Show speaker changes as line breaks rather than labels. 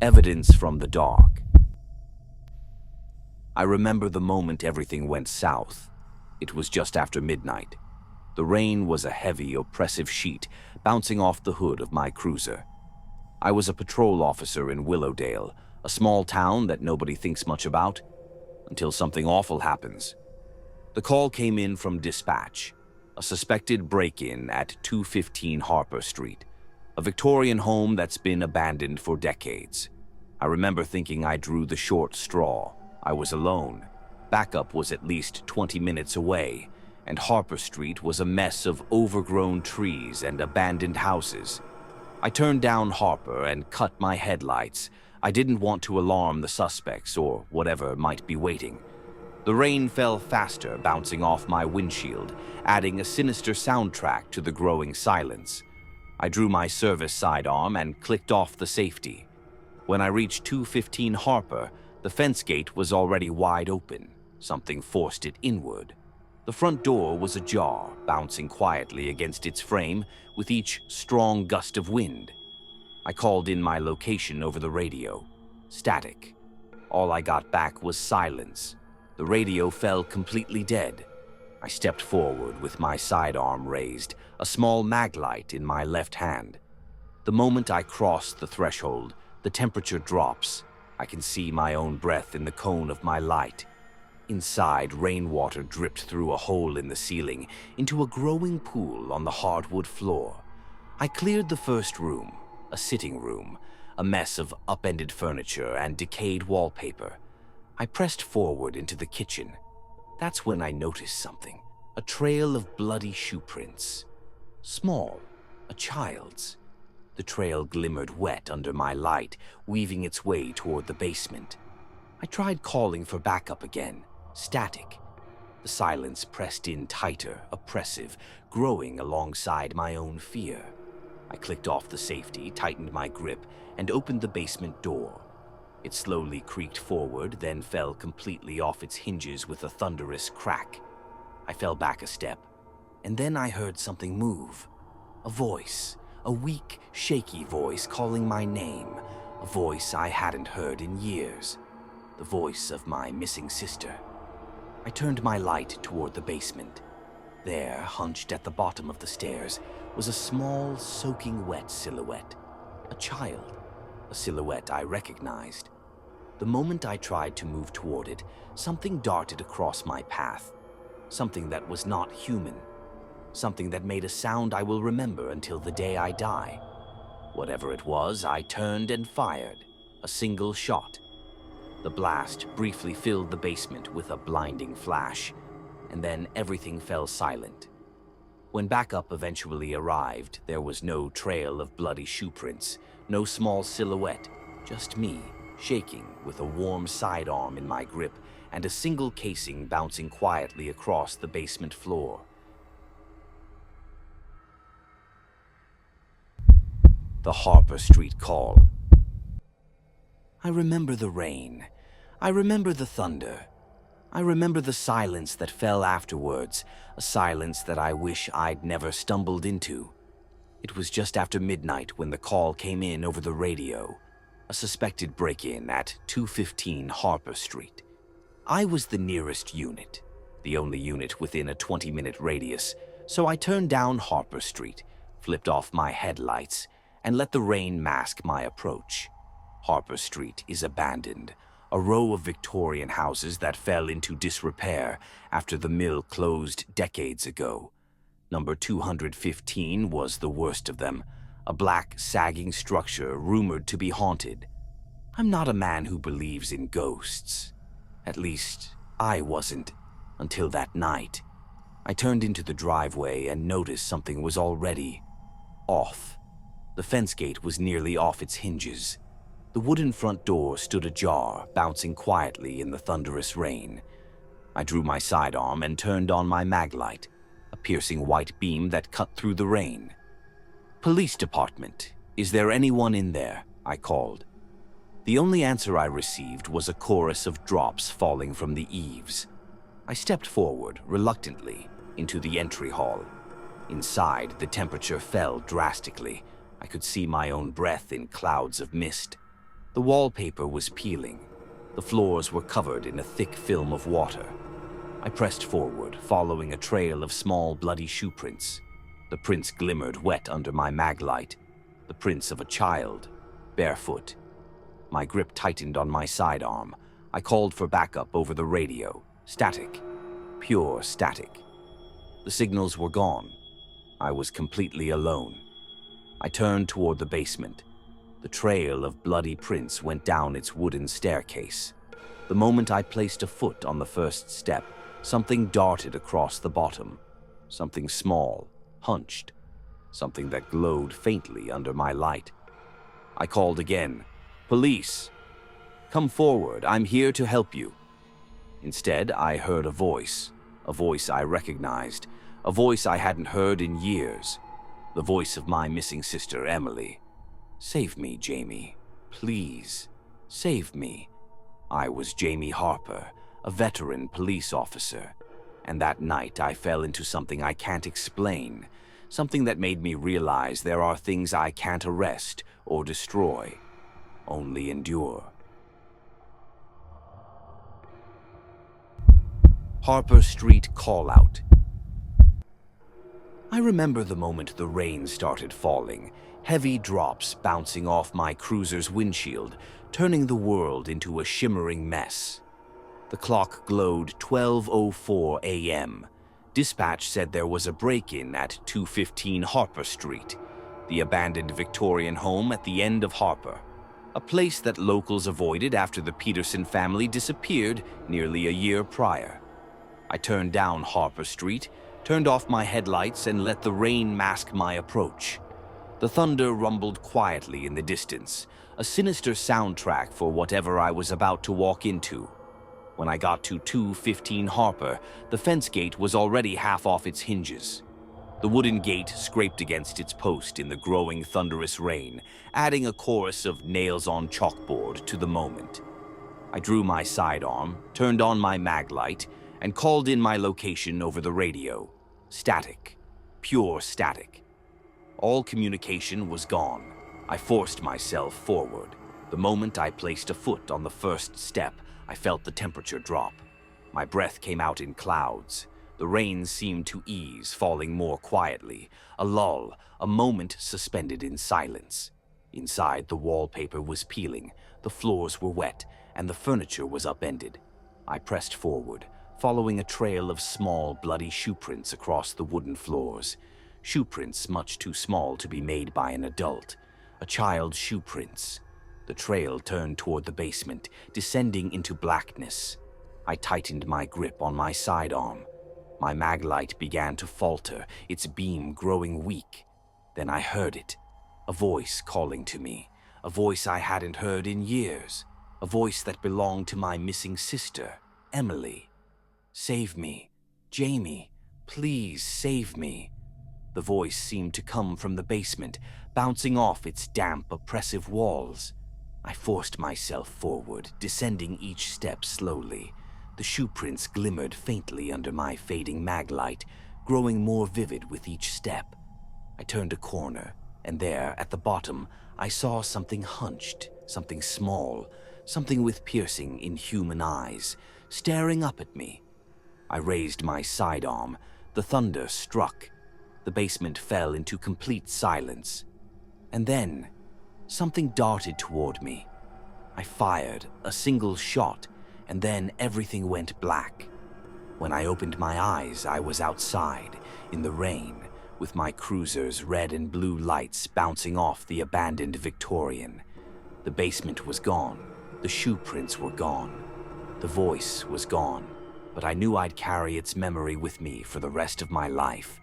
Evidence from the dark. I remember the moment everything went south. It was just after midnight. The rain was a heavy, oppressive sheet bouncing off the hood of my cruiser. I was a patrol officer in Willowdale, a small town that nobody thinks much about, until something awful happens. The call came in from dispatch, a suspected break-in at 215 Harper Street, a Victorian home that's been abandoned for decades. I remember thinking I drew the short straw. I was alone. Backup was at least 20 minutes away, and Harper Street was a mess of overgrown trees and abandoned houses. I turned down Harper and cut my headlights. I didn't want to alarm the suspects or whatever might be waiting. The rain fell faster, bouncing off my windshield, adding a sinister soundtrack to the growing silence. I drew my service sidearm and clicked off the safety. When I reached 215 Harper, the fence gate was already wide open. Something forced it inward. The front door was ajar, bouncing quietly against its frame with each strong gust of wind. I called in my location over the radio. Static. All I got back was silence. The radio fell completely dead. I stepped forward with my sidearm raised, a small mag light in my left hand. The moment I cross the threshold, the temperature drops. I can see my own breath in the cone of my light. Inside, rainwater dripped through a hole in the ceiling into a growing pool on the hardwood floor. I cleared the first room, a sitting room, a mess of upended furniture and decayed wallpaper. I pressed forward into the kitchen. That's when I noticed something, a trail of bloody shoe prints. Small, a child's. The trail glimmered wet under my light, weaving its way toward the basement. I tried calling for backup again. Static. The silence pressed in tighter, oppressive, growing alongside my own fear. I clicked off the safety, tightened my grip, and opened the basement door. It slowly creaked forward, then fell completely off its hinges with a thunderous crack. I fell back a step, and then I heard something move. A voice, a weak, shaky voice calling my name, a voice I hadn't heard in years. The voice of my missing sister. I turned my light toward the basement. There, hunched at the bottom of the stairs, was a small, soaking wet silhouette. A child. A silhouette I recognized. The moment I tried to move toward it, something darted across my path. Something that was not human. Something that made a sound I will remember until the day I die. Whatever it was, I turned and fired. A single shot. The blast briefly filled the basement with a blinding flash, and then everything fell silent. When backup eventually arrived, there was no trail of bloody shoe prints, no small silhouette, just me, shaking with a warm sidearm in my grip and a single casing bouncing quietly across the basement floor. The Harper Street call. I remember the rain. I remember the thunder. I remember the silence that fell afterwards, a silence that I wish I'd never stumbled into. It was just after midnight when the call came in over the radio, a suspected break-in at 215 Harper Street. I was the nearest unit, the only unit within a 20-minute radius, so I turned down Harper Street, flipped off my headlights, and let the rain mask my approach. Harper Street is abandoned, a row of Victorian houses that fell into disrepair after the mill closed decades ago. Number 215 was the worst of them, a black, sagging structure rumored to be haunted. I'm not a man who believes in ghosts. At least, I wasn't, until that night. I turned into the driveway and noticed something was already off. The fence gate was nearly off its hinges. The wooden front door stood ajar, bouncing quietly in the thunderous rain. I drew my sidearm and turned on my mag light, a piercing white beam that cut through the rain. "Police department, is there anyone in there?" I called. The only answer I received was a chorus of drops falling from the eaves. I stepped forward, reluctantly, into the entry hall. Inside, the temperature fell drastically. I could see my own breath in clouds of mist. The wallpaper was peeling. The floors were covered in a thick film of water. I pressed forward, following a trail of small, bloody shoe prints. The prints glimmered wet under my maglite, the prints of a child, barefoot. My grip tightened on my sidearm. I called for backup over the radio. Static. Pure static. The signals were gone. I was completely alone. I turned toward the basement. The trail of bloody prints went down its wooden staircase. The moment I placed a foot on the first step, something darted across the bottom. Something small, hunched. Something that glowed faintly under my light. I called again. "Police! Come forward, I'm here to help you." Instead, I heard a voice I recognized, a voice I hadn't heard in years, the voice of my missing sister, Emily. "Save me, Jamie. Please, save me." I was Jamie Harper, a veteran police officer, and that night I fell into something I can't explain, something that made me realize there are things I can't arrest or destroy, only endure. Harper Street Call-Out. I remember the moment the rain started falling, heavy drops bouncing off my cruiser's windshield, turning the world into a shimmering mess. The clock glowed 12:04 a.m. Dispatch said there was a break-in at 215 Harper Street, the abandoned Victorian home at the end of Harper, a place that locals avoided after the Peterson family disappeared nearly a year prior. I turned down Harper Street, turned off my headlights, and let the rain mask my approach. The thunder rumbled quietly in the distance, a sinister soundtrack for whatever I was about to walk into. When I got to 215 Harper, the fence gate was already half off its hinges. The wooden gate scraped against its post in the growing thunderous rain, adding a chorus of nails on chalkboard to the moment. I drew my sidearm, turned on my maglite, and called in my location over the radio. Static. Pure static. All communication was gone. I forced myself forward. The moment I placed a foot on the first step, I felt the temperature drop. My breath came out in clouds. The rain seemed to ease, falling more quietly. A lull, a moment suspended in silence. Inside, the wallpaper was peeling, the floors were wet, and the furniture was upended. I pressed forward, following a trail of small, bloody shoe prints across the wooden floors. Shoe prints much too small to be made by an adult. A child's shoe prints. The trail turned toward the basement, descending into blackness. I tightened my grip on my sidearm. My maglite began to falter, its beam growing weak. Then I heard it. A voice calling to me. A voice I hadn't heard in years. A voice that belonged to my missing sister, Emily. "Save me. Jamie, please save me." The voice seemed to come from the basement, bouncing off its damp, oppressive walls. I forced myself forward, descending each step slowly. The shoe prints glimmered faintly under my fading maglite, growing more vivid with each step. I turned a corner, and there, at the bottom, I saw something hunched, something small, something with piercing, inhuman eyes, staring up at me. I raised my sidearm. The thunder struck. The basement fell into complete silence. And then, something darted toward me. I fired a single shot, and then everything went black. When I opened my eyes, I was outside, in the rain, with my cruiser's red and blue lights bouncing off the abandoned Victorian. The basement was gone. The shoe prints were gone. The voice was gone. But I knew I'd carry its memory with me for the rest of my life.